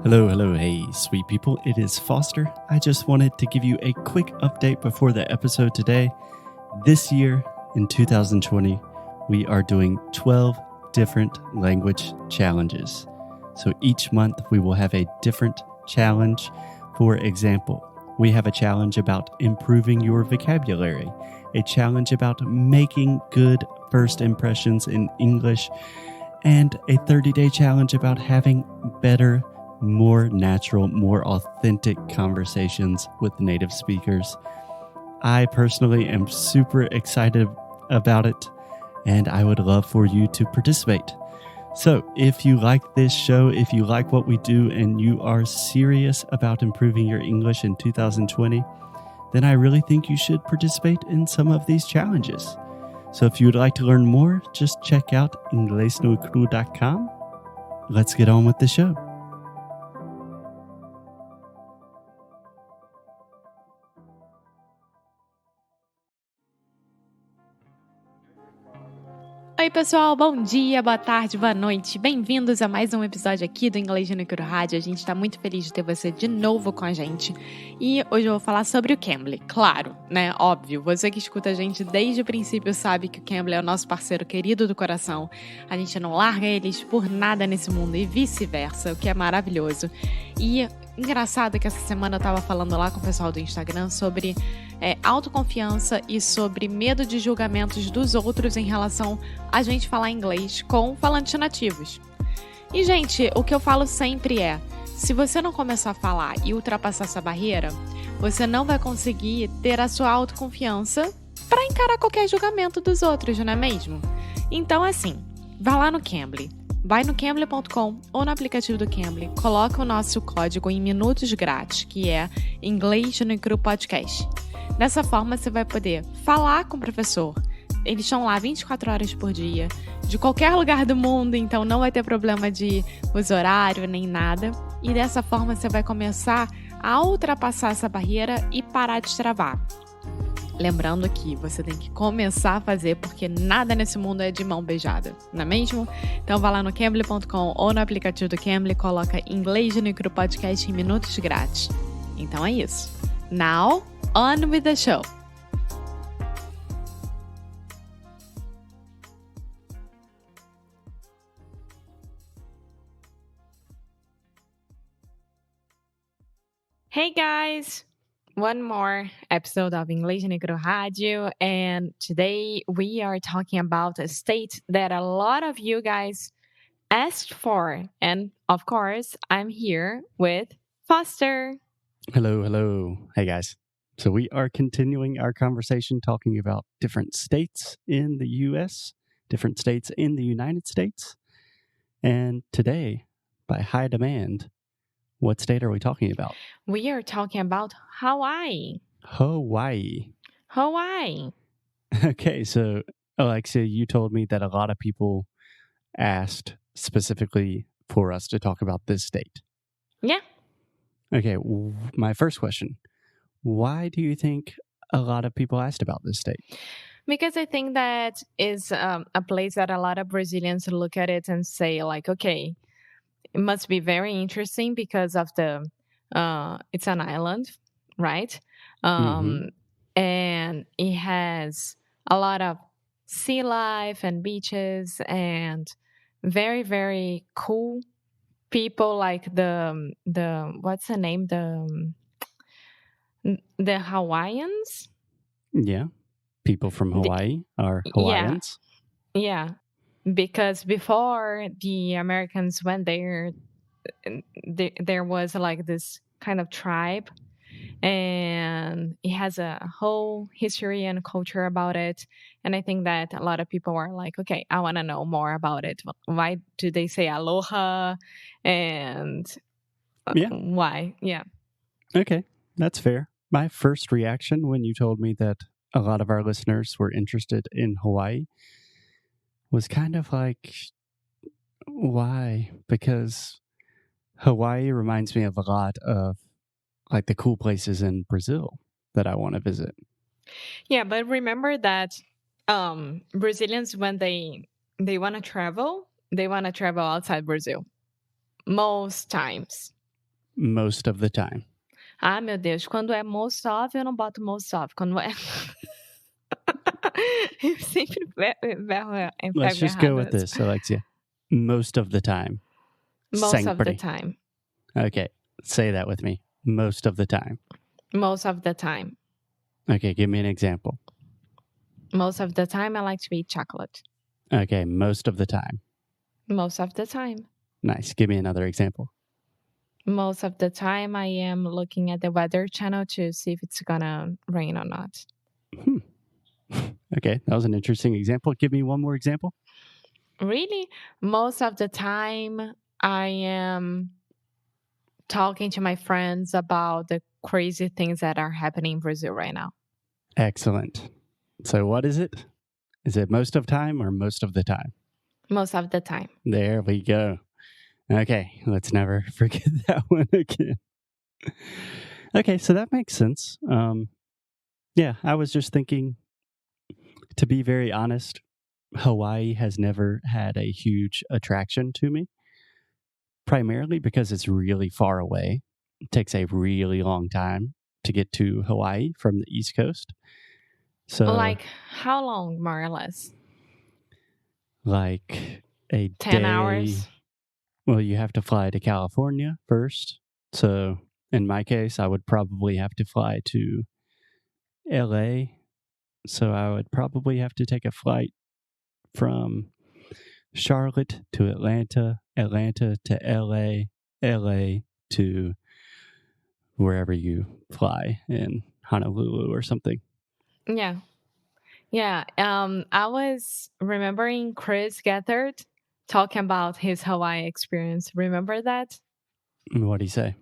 Hey, sweet people. It is Foster. I just wanted to give you a quick update before the episode today. This year, in 2020, we are doing 12 different language challenges. So each month, we will have a different challenge. For example, we have a challenge about improving your vocabulary, a challenge about making good first impressions in English, and a 30-day challenge about having better, more natural, more authentic conversations with native speakers. I personally am super excited about it, and I would love for you to participate. So if you like this show, if you like what we do, and you are serious about improving your English in 2020, then I really think you should participate in some of these challenges. So if you would like to learn more, just check out inglesnocru.com. Let's get on with the show. Oi pessoal, bom dia, boa tarde, boa noite. Bem-vindos a mais um episódio aqui do Inglês no Rádio. A gente está muito feliz de ter você de novo com a gente. E hoje eu vou falar sobre o Cambly. Claro, né? Óbvio, você que escuta a gente desde o princípio sabe que o Cambly é o nosso parceiro querido do coração. A gente não larga eles por nada nesse mundo e vice-versa, o que é maravilhoso. E engraçado que essa semana eu tava falando lá com o pessoal do Instagram sobre autoconfiança e sobre medo de julgamentos dos outros em relação a gente falar inglês com falantes nativos. E, gente, o que eu falo sempre é, se você não começar a falar e ultrapassar essa barreira, você não vai conseguir ter a sua autoconfiança para encarar qualquer julgamento dos outros, não é mesmo? Então, assim, vá lá no Cambly. Vai no cambly.com ou no aplicativo do Cambly, coloca o nosso código em minutos grátis, que é Inglês no Cru Podcast. Dessa forma, você vai poder falar com o professor. Eles estão lá 24 horas por dia, de qualquer lugar do mundo, então não vai ter problema de uso horário nem nada. E dessa forma, você vai começar a ultrapassar essa barreira e parar de travar. Lembrando que você tem que começar a fazer, porque nada nesse mundo é de mão beijada, não é mesmo? Então vá lá no cambly.com ou no aplicativo do Cambly, coloca Inglês no Cru Podcast em minutos grátis. Então é isso. Now, on with the show! Hey guys! One more episode of Inglês no Rádio, and today we are talking about a state that a lot of you guys asked for, and of course, I'm here with Foster. Hello. Hey, guys. So we are continuing our conversation talking about different states in the U.S., different states in the United States. And today, by high demand, what state are we talking about? We are talking about Hawaii. Hawaii. Okay, so Alexia, you told me that a lot of people asked specifically for us to talk about this state. Yeah. Okay, my first question. Why do you think a lot of people asked about this state? Because I think that is a place that a lot of Brazilians look at it and say, like, okay, it must be very interesting because of the, it's an island, right? And it has a lot of sea life and beaches and very, very cool people, like the what's the name? The Hawaiians? Yeah. People from Hawaii are Hawaiians. Yeah. Because before the Americans went there was like this kind of tribe, and it has a whole history and culture about it. And I think that a lot of people are like, okay, I want to know more about it. Why do they say aloha? And why? Yeah. Okay, that's fair. My first reaction when you told me that a lot of our listeners were interested in Hawaii was kind of like, why? Because Hawaii reminds me of a lot of like the cool places in Brazil that I want to visit. Yeah, but remember that Brazilians, when they want to travel outside Brazil most times. most of the time. Ah, meu Deus, quando é most of, eu não boto most of. Quando é. Eu sempre Let's pego just go with errado. this, Alexia. Most of the time. Most of the Sempre. time. Okay, say that with me. Most of the time. Most of the time. Okay, give me an example. Most of the time, I like to eat chocolate. Okay, most of the time. Most of the time. Nice. Give me another example. Most of the time, I am looking at the weather channel to see if it's gonna rain or not. Okay, that was an interesting example. Give me one more example. Really? Most of the time, I am talking to my friends about the crazy things that are happening in Brazil right now. Excellent. So what is it? Is it most of time or most of the time? Most of the time. There we go. Okay, let's never forget that one again. Okay, so that makes sense. Yeah, I was just thinking, to be very honest, Hawaii has never had a huge attraction to me, primarily because it's really far away. It takes a really long time to get to Hawaii from the East Coast. So, Like, how long, more or less? like a 10 day. hours? Well, you have to fly to California first. So, in my case, I would probably have to fly to LA. So, I would probably have to take a flight from Charlotte to Atlanta, Atlanta to LA, LA to wherever you fly in Honolulu or something. Yeah. Yeah. I was remembering Chris Gethard talking about his Hawaii experience. Remember that? What do you say?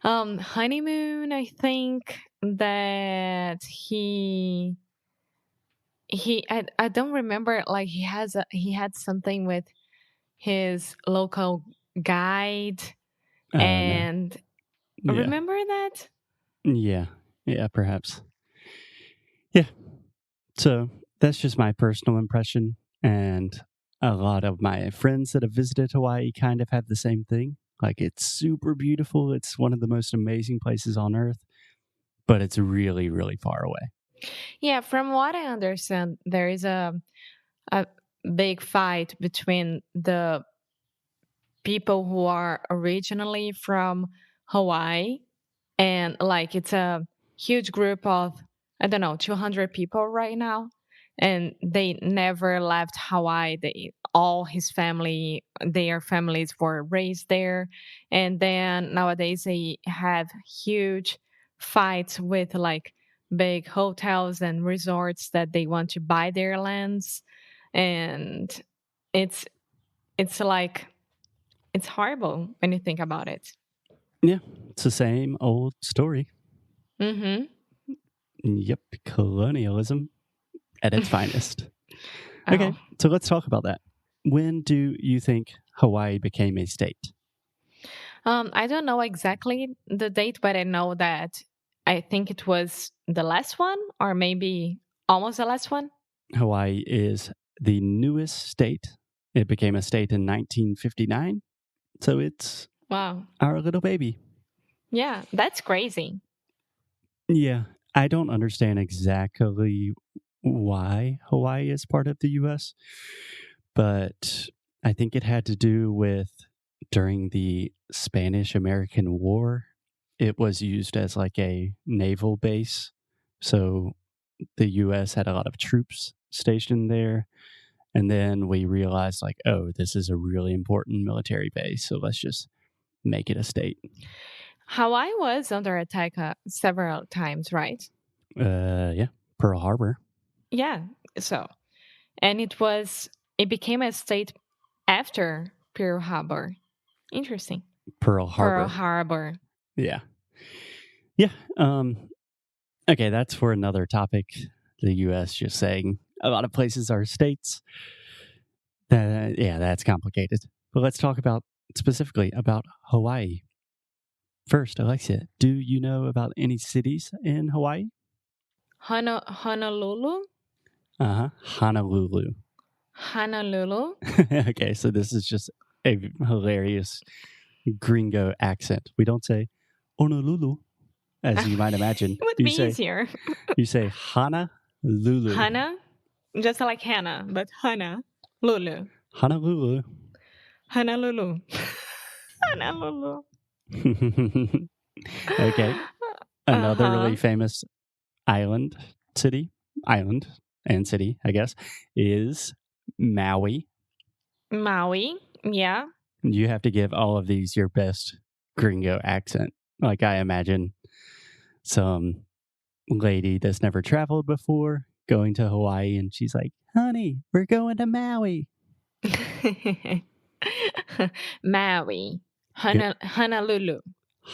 Honeymoon, I think that I don't remember, like he had something with his local guide No. and Yeah. remember that? Yeah, perhaps. Yeah. So that's just my personal impression. And a lot of my friends that have visited Hawaii kind of have the same thing. Like, it's super beautiful. It's one of the most amazing places on earth, but it's really, really far away. Yeah, from what I understand, there is a big fight between the people who are originally from Hawaii, and like it's a huge group of, I don't know, 200 people right now, and they never left Hawaii. All his family, their families were raised there, and then nowadays they have huge fights with like big hotels and resorts that they want to buy their lands, and it's like it's horrible when you think about it. Yeah, it's the same old story. Mm-hmm. Yep, colonialism at its finest. Oh. Okay, so let's talk about that. When do you think Hawaii became a state? I don't know exactly the date, but I know that I think it was the last one, or maybe almost the last one. Hawaii is the newest state. It became a state in 1959. So it's Wow. our little baby. Yeah, that's crazy. Yeah, I don't understand exactly why Hawaii is part of the US, but I think it had to do with during the Spanish American War, it was used as like a naval base. So the US had a lot of troops stationed there. And then we realized, like, oh, this is a really important military base. So let's just make it a state. Hawaii was under attack several times, right? Yeah, Pearl Harbor. Yeah. So, and it became a state after Pearl Harbor. Interesting. Pearl Harbor. Pearl Harbor. Yeah. Yeah. Okay, that's for another topic. The US just saying a lot of places are states. Yeah, that's complicated. But let's talk specifically about Hawaii. First, Alexia, do you know about any cities in Hawaii? Honolulu? Honolulu. Honolulu? Okay, so this is just a hilarious gringo accent. We don't say Honolulu, as you might imagine. It would be easier. You say Honolulu. Hana? Just like Hannah, but Hana. Lulu. Honolulu. Honolulu. Honolulu. Okay. Another really famous island and city, I guess, is Maui. Maui. Yeah. You have to give all of these your best gringo accent. Like I imagine some lady that's never traveled before going to Hawaii and she's like, honey, we're going to Maui. Maui. Honolulu.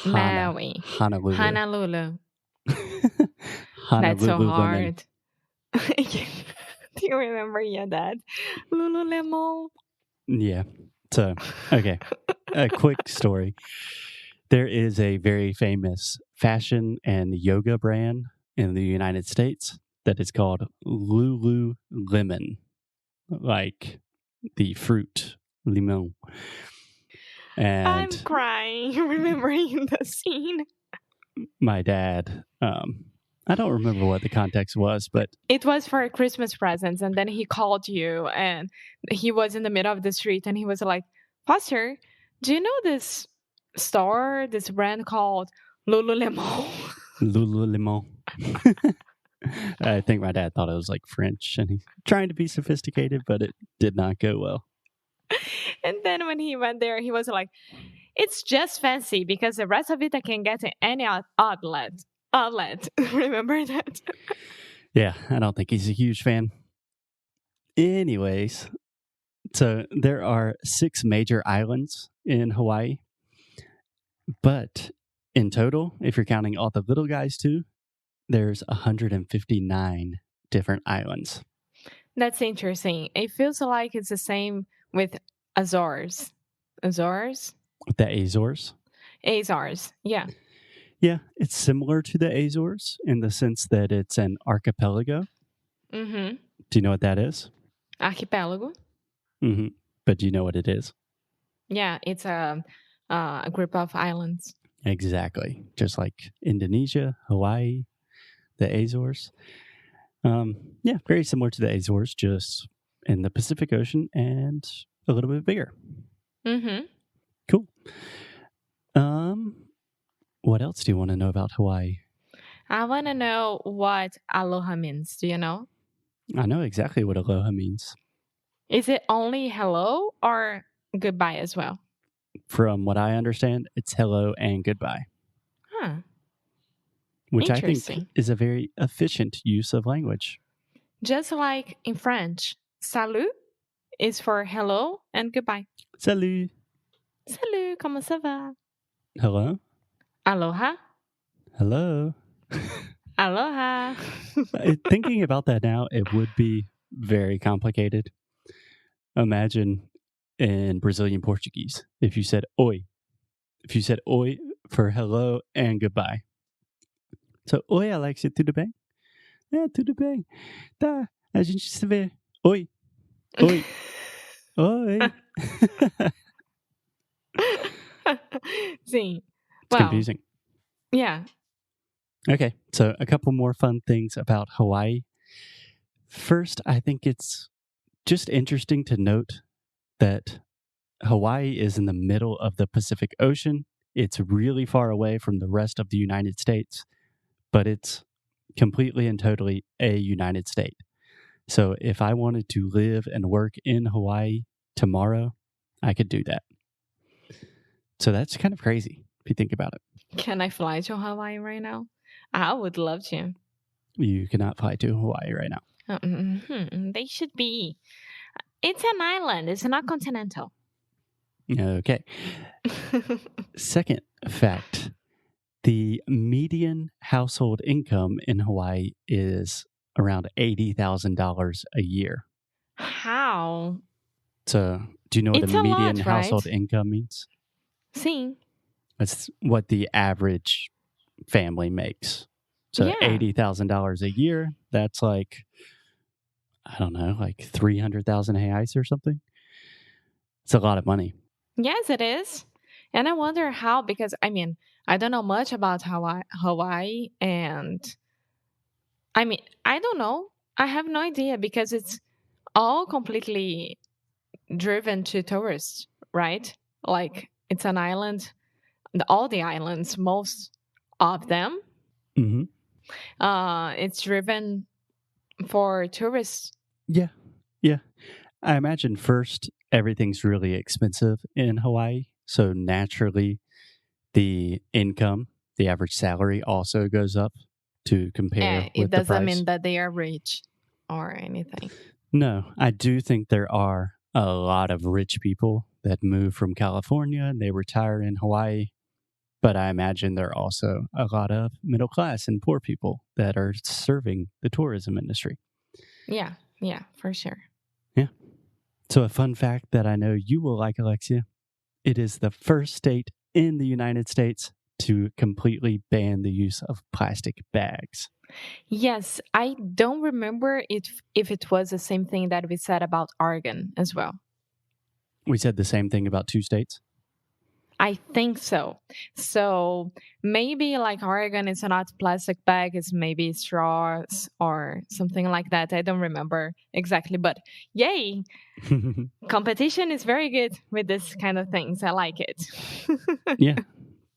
Maui. Honolulu. Honolulu. Honolulu. That's so hard. Do you remember your dad? Lululemon. Yeah. So, okay. A quick story. There is a very famous fashion and yoga brand in the United States that is called Lululemon, like the fruit limon. And I'm crying remembering the scene. My dad, I don't remember what the context was, but it was for Christmas presents, and then he called you, and he was in the middle of the street, and he was like, Foster, do you know this store, this brand called Lululemon? Lululemon. I think my dad thought it was like French, and he's trying to be sophisticated, but it did not go well. And then when he went there, he was like, it's just fancy because the rest of it I can get in any outlet. Remember that? Yeah, I don't think he's a huge fan. Anyways, so there are 6 major islands in Hawaii, but in total, if you're counting all the little guys too, there's 159 different islands. That's interesting. It feels like it's the same with Azores. Azores? The Azores? Azores, yeah. Yeah, it's similar to the Azores in the sense that it's an archipelago. Mm-hmm. Do you know what that is? Archipelago? Mm-hmm. But do you know what it is? Yeah, it's a group of islands. Exactly. Just like Indonesia, Hawaii, the Azores. Yeah, very similar to the Azores, just in the Pacific Ocean and a little bit bigger. Mm-hmm. Cool. What else do you want to know about Hawaii? I want to know what aloha means. Do you know? I know exactly what aloha means. Is it only hello or goodbye as well? From what I understand, it's hello and goodbye. Huh. Which I think is a very efficient use of language. Just like in French, salut is for hello and goodbye. Salut. Salut, comment ça va? Hello. Aloha. Hello. Aloha. Thinking about that now, it would be very complicated. Imagine in Brazilian Portuguese, if you said oi. If you said oi for hello and goodbye. So, oi, Alexia, tudo bem? É, tudo bem. Tá, a gente se vê. Oi. Oi. Oi. Sim. It's confusing. Yeah. Okay, so a couple more fun things about Hawaii. First, I think it's just interesting to note that Hawaii is in the middle of the Pacific Ocean. It's really far away from the rest of the United States, but it's completely and totally a United State. So if I wanted to live and work in Hawaii tomorrow, I could do that. So that's kind of crazy if you think about it. Can I fly to Hawaii right now? I would love to. You cannot fly to Hawaii right now. They should be. It's an island. It's not continental. Okay. Second fact. The median household income in Hawaii is around $80,000 a year. How? So, do you know what a median household income means? Sim. That's what the average family makes. So, $80,000 a year, that's like, I don't know, like 300,000 reais or something. It's a lot of money. Yes, it is. And I wonder how, because I mean, I don't know much about Hawaii, and I mean, I don't know. I have no idea because it's all completely driven to tourists, right? Like it's an island, all the islands, most of them, Mm-hmm. it's driven for tourists. Yeah. Yeah. I imagine first everything's really expensive in Hawaii. So naturally, the income, the average salary also goes up to compare It with the doesn't price. mean that they are rich or anything. No, I do think there are a lot of rich people that move from California and they retire in Hawaii. But I imagine there are also a lot of middle class and poor people that are serving the tourism industry. Yeah, for sure. Yeah. So, a fun fact that I know you will like, Alexia, it is the first state in the United States to completely ban the use of plastic bags. Yes, I don't remember if it was the same thing that we said about Oregon as well. We said the same thing about 2 states. I think so. So maybe like Oregon is not plastic bag, it's maybe straws or something like that. I don't remember exactly, but yay! Competition is very good with this kind of things. I like it. Yeah.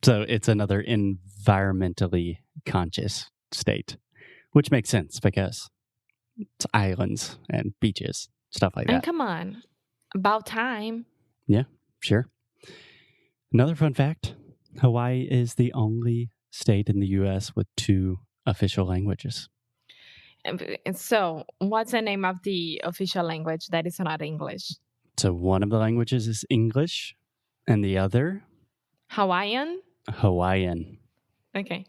So it's another environmentally conscious state, which makes sense because it's islands and beaches, stuff like And that. come on, about time. Yeah, sure. Another fun fact, Hawaii is the only state in the U.S. with 2 official languages. And so, what's the name of the official language that is not English? So one of the languages is English and the other Hawaiian? Hawaiian. Okay.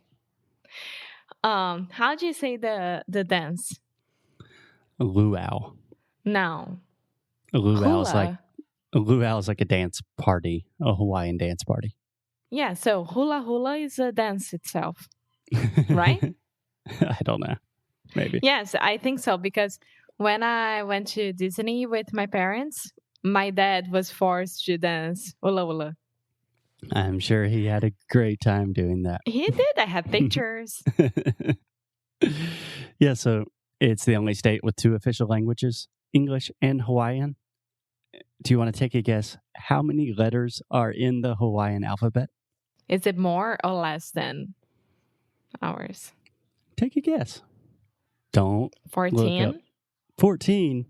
How do you say the dance? Luau. No. Luau is Hula. like a dance party, a Hawaiian dance party. Yeah, so hula hula is a dance itself, right? I don't know. Maybe. Yes, I think so, because when I went to Disney with my parents, my dad was forced to dance hula hula. I'm sure he had a great time doing that. He did. I have pictures. Yeah, so it's the only state with 2 official languages, English and Hawaiian. Do you want to take a guess how many letters are in the Hawaiian alphabet? Is it more or less than ours? Take a guess. Don't 14? look up. 14.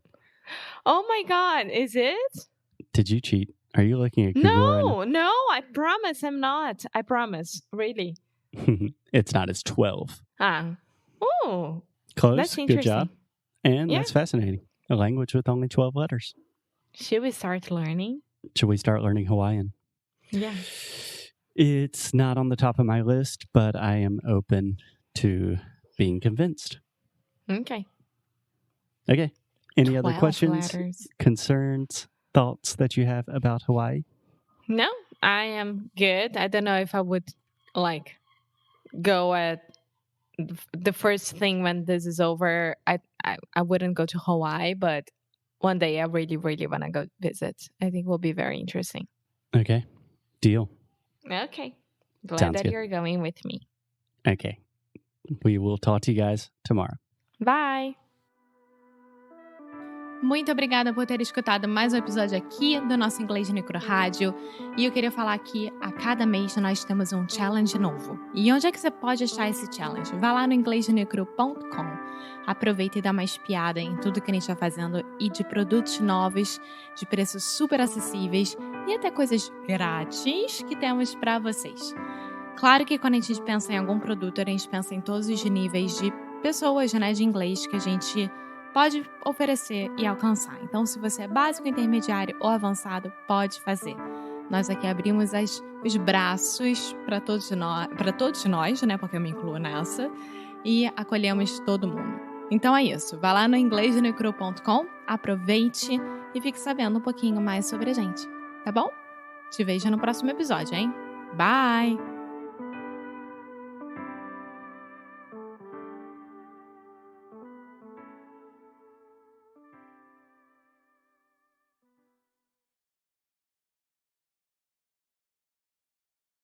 Oh my God, is it? Did you cheat? Are you looking at Google right No, I promise I'm not. I promise, really. now? It's not. It's 12. Oh, Close. that's Good job. interesting. And Yeah. that's fascinating. A language with only 12 letters. Should we start learning? Should we start learning Hawaiian? Yeah. It's not on the top of my list, but I am open to being convinced. Okay. Okay. Any other 12 questions, letters. concerns, thoughts that you have about Hawaii? No, I am good. I don't know if I would like go at the first thing when this is over. I wouldn't go to Hawaii, but one day I really, really want to go visit. I think it will be very interesting. Okay. Deal. Okay. Glad Sounds that good. you're going with me. Okay. We will talk to you guys tomorrow. Bye! Muito obrigada por ter escutado mais um episódio aqui do nosso Inglês no Micro Rádio. E eu queria falar que a cada mês nós temos um challenge novo. E onde é que você pode achar esse challenge? Vá lá no inglesnomicro.com. Aproveita e dá uma espiada em tudo que a gente está fazendo e de produtos novos, de preços super acessíveis e até coisas grátis que temos para vocês. Claro que quando a gente pensa em algum produto, a gente pensa em todos os níveis de pessoas, né, de inglês que a gente pode oferecer e alcançar. Então, se você é básico, intermediário ou avançado, pode fazer. Nós aqui abrimos os braços para todos nós, né, porque eu me incluo nessa, e acolhemos todo mundo. Então é isso, vá lá no inglesnomicro.com, aproveite e fique sabendo um pouquinho mais sobre a gente, tá bom? Te vejo no próximo episódio, hein? Bye!